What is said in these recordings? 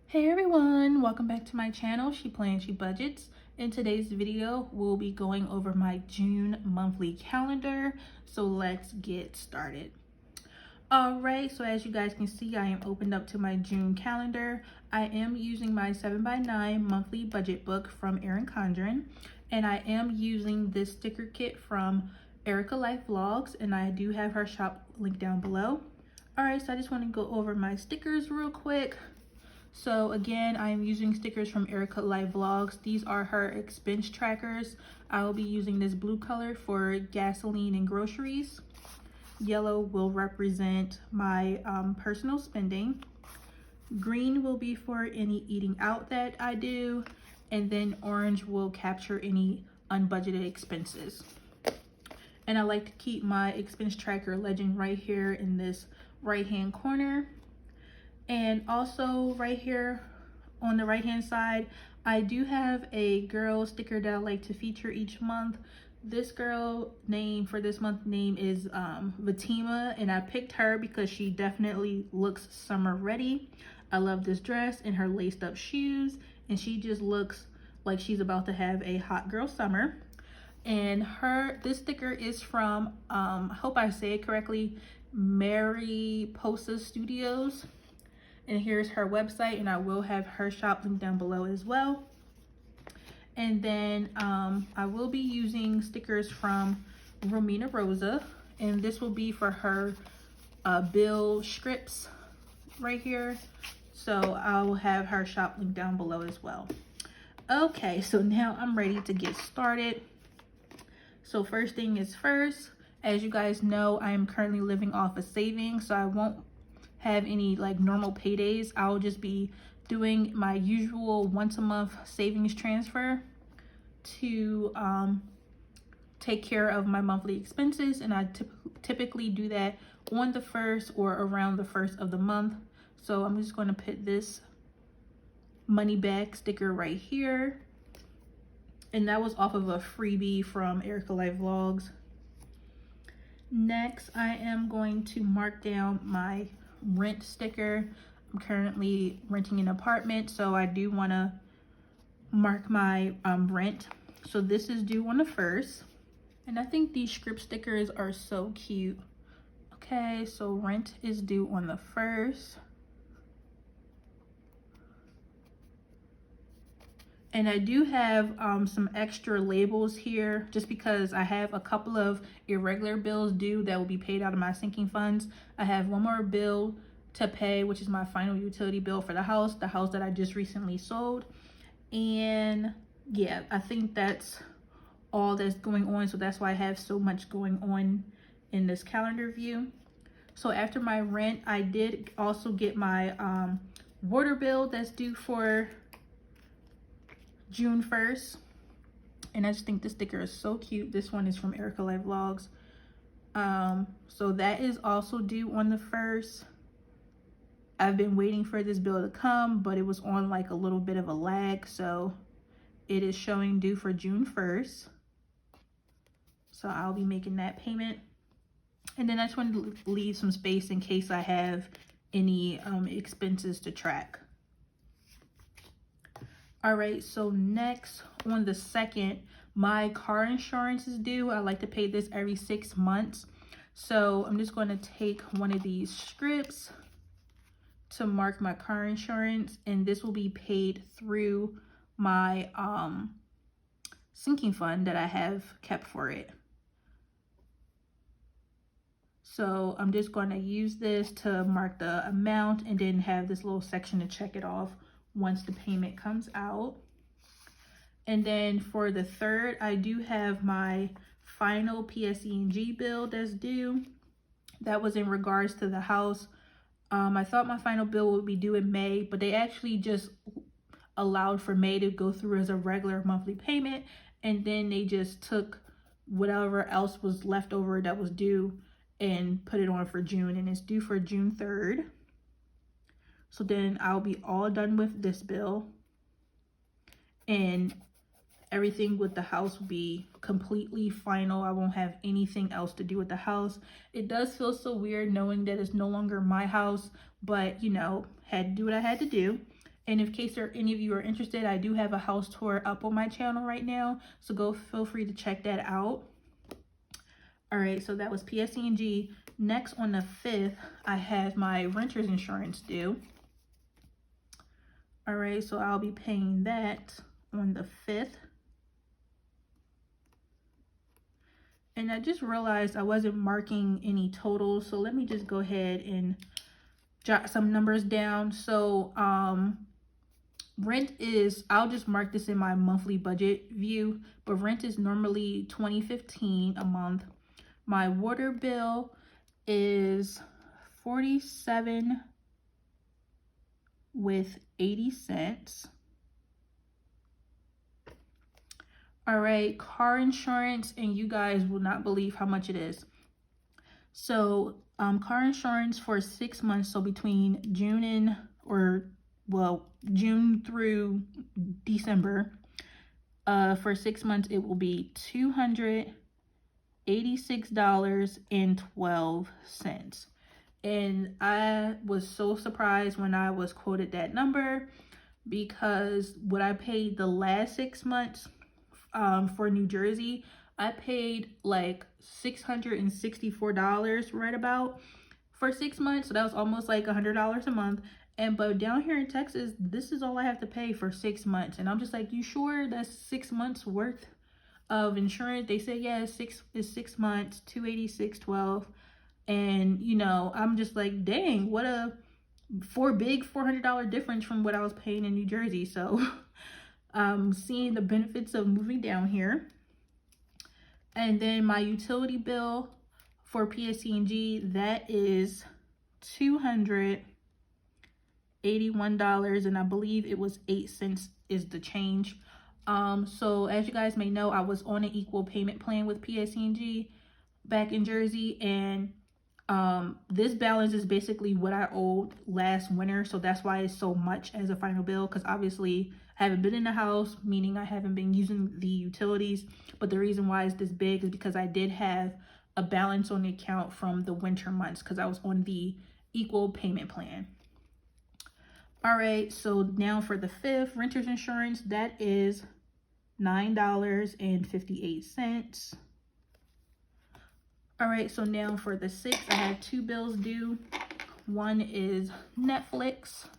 Hey everyone, welcome back to my channel, She Plans, She Budgets. In today's video, we'll be going over my June monthly calendar. So let's get started. Alright, so as you guys can see, I am opened up to my June calendar. I am using my 7x9 monthly budget book from Erin Condren. And I am using this sticker kit from Erica Life Vlogs, and I do have her shop link down below. Alright, so I just want to go over my stickers real quick. So again, I am using stickers from Erica Life Vlogs. These are her expense trackers. I will be using this blue color for gasoline and groceries. Yellow will represent my personal spending. Green will be for any eating out that I do. And then orange will capture any unbudgeted expenses. And I like to keep my expense tracker legend right here in this right hand corner. And also right here on the right hand side, I do have a girl sticker that I like to feature each month. This girl name for this month name is Fatima, and I picked her because she definitely looks summer ready. I love this dress and her laced up shoes, and she just looks like she's about to have a hot girl summer. And this sticker is from I hope I say it correctly, Mariposa Studios. And here's her website, and I will have her shop link down below as well. And then I will be using stickers from Romina Rosa, and this will be for her bill scripts right here. So I will have her shop link down below as well. Okay, so now I'm ready to get started. So first thing is first, as you guys know, I am currently living off of savings, so I won't have any like normal paydays. I'll just be doing my usual once a month savings transfer to take care of my monthly expenses, and I typically do that on the first or around the first of the month. So I'm just going to put this money back sticker right here, and that was off of a freebie from Erica Life Vlogs. Next, I am going to mark down my rent sticker. I'm currently renting an apartment, so I do want to mark my rent. So this is due on the 1st, and I think these script stickers are so cute. Okay, so rent is due on the 1st. And I do have some extra labels here just because I have a couple of irregular bills due that will be paid out of my sinking funds. I have one more bill to pay, which is my final utility bill for the house that I just recently sold. And yeah, I think that's all that's going on. So that's why I have so much going on in this calendar view. So after my rent, I did also get my water bill that's due for June 1st, and I just think this sticker is so cute. This one is from Erica Life Vlogs. So that is also due on the 1st. I've been waiting for this bill to come, but it was on like a little bit of a lag, so it is showing due for June 1st. So I'll be making that payment. And then I just wanted to leave some space in case I have any expenses to track. All right, so next on the 2nd, my car insurance is due. I like to pay this every 6 months. So I'm just going to take one of these scripts to mark my car insurance, and this will be paid through my sinking fund that I have kept for it. So I'm just going to use this to mark the amount and then have this little section to check it off once the payment comes out. And then for the 3rd, I do have my final PSE&G bill that's due. That was in regards to the house. I thought my final bill would be due in May, but they actually just allowed for May to go through as a regular monthly payment, and then they just took whatever else was left over that was due and put it on for June, and it's due for June 3rd. So then I'll be all done with this bill, and everything with the house will be completely final. I won't have anything else to do with the house. It does feel so weird knowing that it's no longer my house, but you know, had to do what I had to do. And in case any of you are interested, I do have a house tour up on my channel right now, so feel free to check that out. All right, so that was PSE&G. Next, on the 5th, I have my renter's insurance due. All right, so I'll be paying that on the 5th. And I just realized I wasn't marking any totals, so let me just go ahead and jot some numbers down. So rent is, I'll just mark this in my monthly budget view, but rent is normally $20.15 a month. My water bill is $47.80. All right, car insurance, and you guys will not believe how much it is. So car insurance for 6 months, so between June through December, for 6 months it will be $286.12. And I was so surprised when I was quoted that number, because what I paid the last 6 months for New Jersey, I paid like $664 right about for 6 months. So that was almost like $100 a month. But down here in Texas, this is all I have to pay for 6 months. And I'm just like, you sure that's 6 months worth of insurance? They said, yeah, it's 6 months, $286.12. And you know, I'm just like, dang, what a big $400 difference from what I was paying in New Jersey. So seeing the benefits of moving down here. And then my utility bill for PSE&G, that is $281, and I believe it was 8 cents is the change. So as you guys may know, I was on an equal payment plan with PSE&G back in Jersey, and this balance is basically what I owed last winter, so that's why it's so much as a final bill, because obviously I haven't been in the house, meaning I haven't been using the utilities. But the reason why it's this big is because I did have a balance on the account from the winter months, because I was on the equal payment plan. All right, so now for the 5th, renter's insurance, that is $9.58. All right, so now for the 6th, I have 2 bills due. One is Netflix,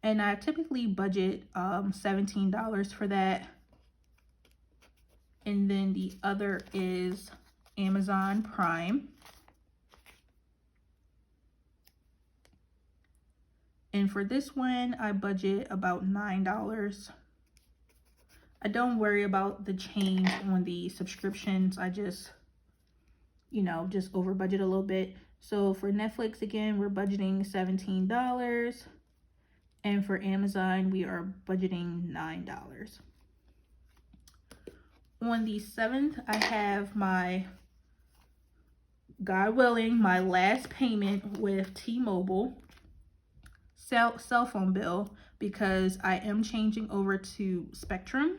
and I typically budget $17 for that. And then the other is Amazon Prime. And for this one, I budget about $9. I don't worry about the change on the subscriptions. I just, just over budget a little bit. So for Netflix, again, we're budgeting $17. And for Amazon, we are budgeting $9. On the 7th, I have my, God willing, my last payment with T-Mobile cell phone bill, because I am changing over to Spectrum.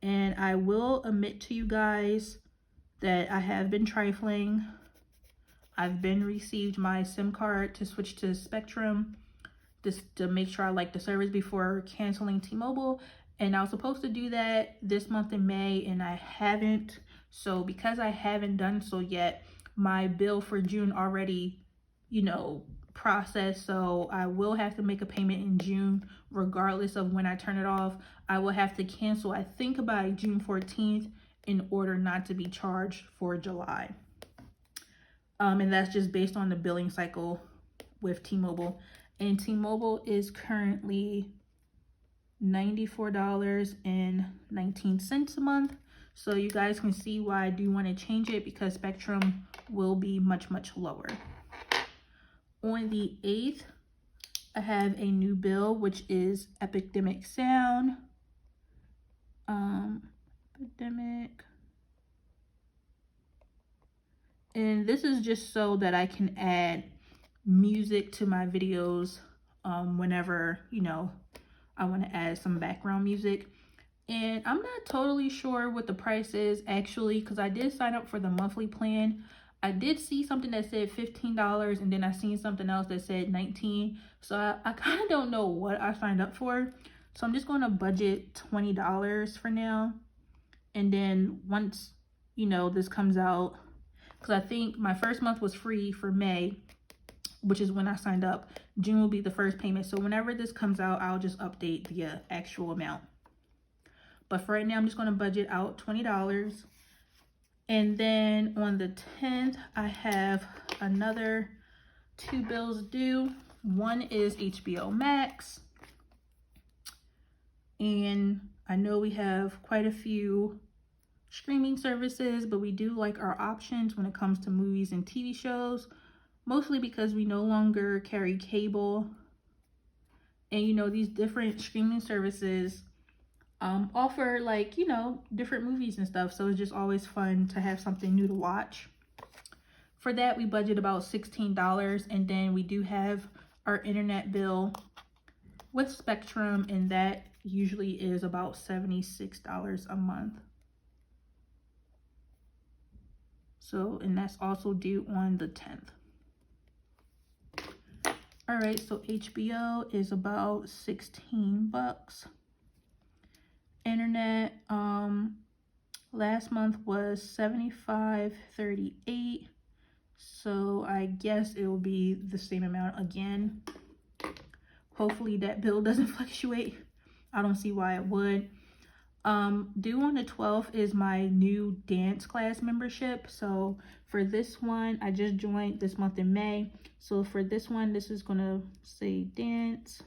And I will admit to you guys that I have been trifling. I've been received my SIM card to switch to Spectrum, just to make sure I like the service before canceling T-Mobile. And I was supposed to do that this month in May, and I haven't. So because I haven't done so yet, my bill for June already, processed. So I will have to make a payment in June, regardless of when I turn it off. I will have to cancel, I think, by June 14th in order not to be charged for July. And that's just based on the billing cycle with T-Mobile. And T-Mobile is currently $94.19 a month. So you guys can see why I do want to change it, because Spectrum will be much, much lower. On the 8th, I have a new bill, which is Epidemic Sound. Epidemic. And this is just so that I can add music to my videos whenever, I want to add some background music. And I'm not totally sure what the price is actually, because I did sign up for the monthly plan. I did see something that said $15, and then I seen something else that said $19. So I kind of don't know what I signed up for. So I'm just going to budget $20 for now. And then once, you know, this comes out, because I think my first month was free for May, which is when I signed up. June will be the first payment. So whenever this comes out, I'll just update the actual amount. But for right now, I'm just going to budget out $20. And then on the 10th, I have another 2 bills due. One is HBO Max. And I know we have quite a few streaming services, but we do like our options when it comes to movies and TV shows, mostly because we no longer carry cable. And you know, these different streaming services offer, like, you know, different movies and stuff, so it's just always fun to have something new to watch. For that, we budget about $16, and then we do have our internet bill with Spectrum, and that usually is about $76 a month. So, and that's also due on the 10th. All right, so HBO is about 16 bucks. Internet last month was $75.38, so I guess it will be the same amount again. Hopefully that bill doesn't fluctuate. I don't see why it would. Due on the 12th is my new dance class membership. So for this one, I just joined this month in May. So for this one, this is gonna say dance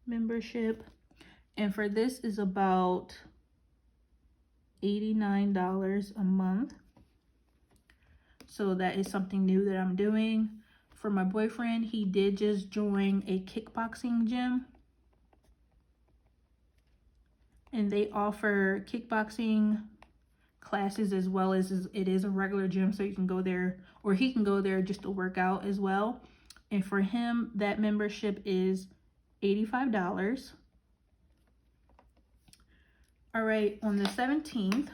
membership. And for this is about $89 a month. So that is something new that I'm doing. For my boyfriend, he did just join a kickboxing gym. And they offer kickboxing classes as well as it is a regular gym. So you can go there, or he can go there just to work out as well. And for him, that membership is $85. All right, on the 17th,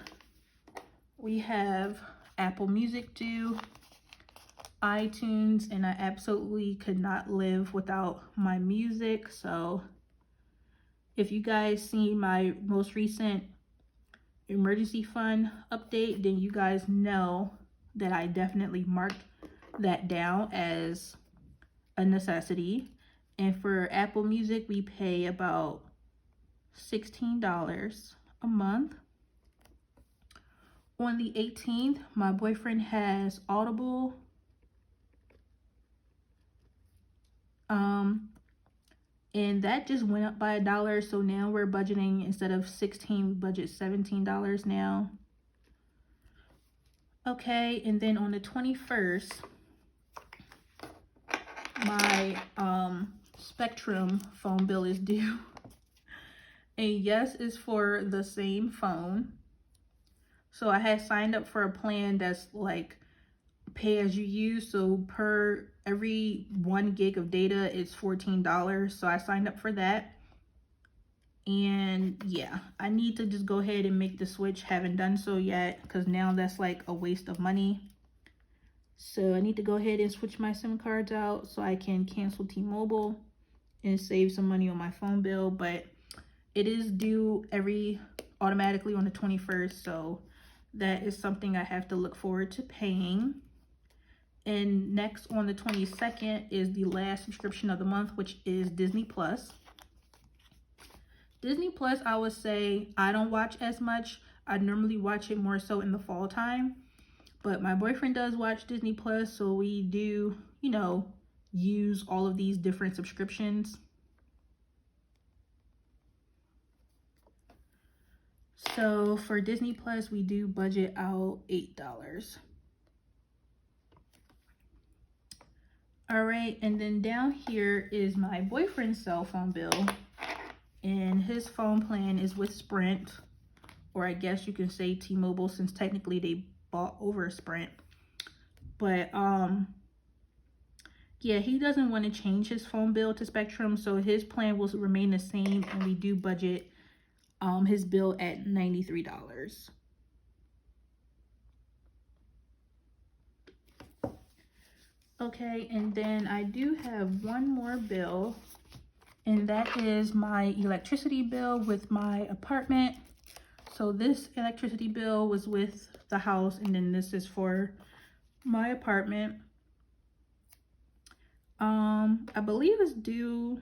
we have Apple Music due, iTunes, and I absolutely could not live without my music. So if you guys see my most recent emergency fund update, then you guys know that I definitely marked that down as a necessity. And for Apple Music, we pay about $16 a month. On the 18th, my boyfriend has Audible. And that just went up by $1. So now we're budgeting, instead of $16, we budget $17 now. Okay, and then on the 21st, my Spectrum phone bill is due. And yes, it's for the same phone. So I had signed up for a plan that's like pay as you use. So per every 1 gig of data, it's $14. So I signed up for that. And yeah, I need to just go ahead and make the switch. Haven't done so yet, because now that's like a waste of money. So I need to go ahead and switch my SIM cards out so I can cancel T-Mobile and save some money on my phone bill. But it is due automatically on the 21st. So that is something I have to look forward to paying. And next on the 22nd is the last subscription of the month, which is Disney Plus. Disney Plus, I would say I don't watch as much. I normally watch it more so in the fall time. But my boyfriend does watch Disney Plus, so we do, you know, use all of these different subscriptions. So for Disney Plus, we do budget out $8. All right, and then down here is my boyfriend's cell phone bill. And his phone plan is with Sprint, or I guess you can say T-Mobile, since technically they bought over Sprint. But yeah, he doesn't want to change his phone bill to Spectrum, so his plan will remain the same, and we do budget his bill at $93. Okay, and then I do have one more bill, and that is my electricity bill with my apartment. So this electricity bill was with the house, and then this is for my apartment. I believe it's due.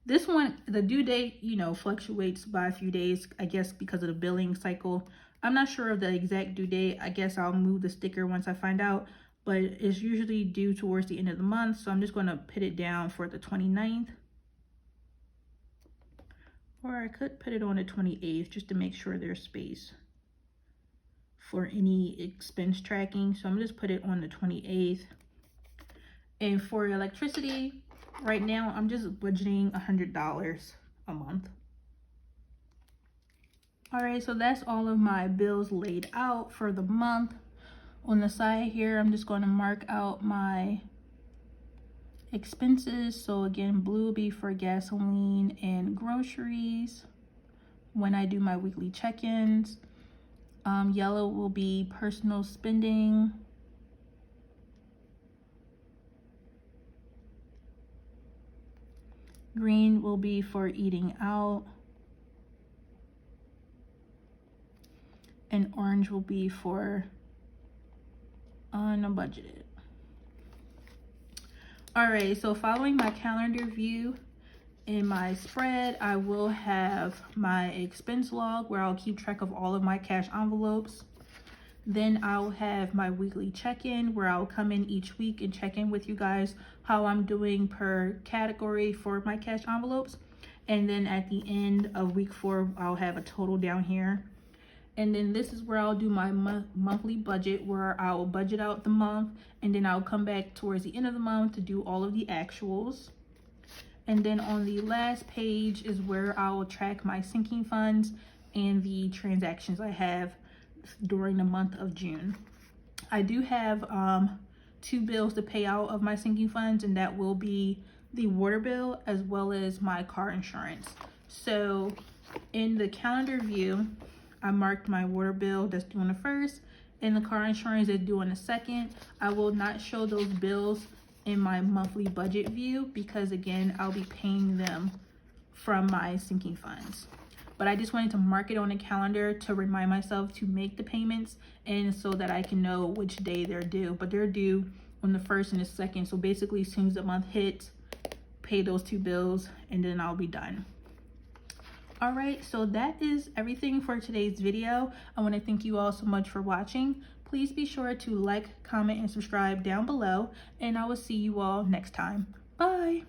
This one, the due date, you know, fluctuates by a few days, I guess, because of the billing cycle. I'm not sure of the exact due date. I guess I'll move the sticker once I find out, but it's usually due towards the end of the month. So I'm just going to put it down for the 29th. Or I could put it on the 28th just to make sure there's space for any expense tracking. So I'm just put it on the 28th. And for electricity, right now I'm just budgeting $100 a month. All right, so that's all of my bills laid out for the month. On the side here, I'm just going to mark out my expenses. So again, blue will be for gasoline and groceries when I do my weekly check-ins. Yellow will be personal spending. Green will be for eating out. And orange will be for unbudgeted. All right, so following my calendar view in my spread, I will have my expense log where I'll keep track of all of my cash envelopes. Then I'll have my weekly check-in where I'll come in each week and check in with you guys how I'm doing per category for my cash envelopes. And then at the end of week 4, I'll have a total down here. And then this is where I'll do my monthly budget, where I'll budget out the month, and then I'll come back towards the end of the month to do all of the actuals. And then on the last page is where I will track my sinking funds and the transactions I have during the month of June. I do have 2 bills to pay out of my sinking funds, and that will be the water bill as well as my car insurance. So in the calendar view, I marked my water bill that's due on the 1st and the car insurance that's due on the 2nd. I will not show those bills in my monthly budget view because again, I'll be paying them from my sinking funds. But I just wanted to mark it on the calendar to remind myself to make the payments and so that I can know which day they're due. But they're due on the 1st and the 2nd. So basically as soon as the month hits, pay those 2 bills and then I'll be done. All right, so that is everything for today's video. I want to thank you all so much for watching. Please be sure to like, comment, and subscribe down below, and I will see you all next time. Bye.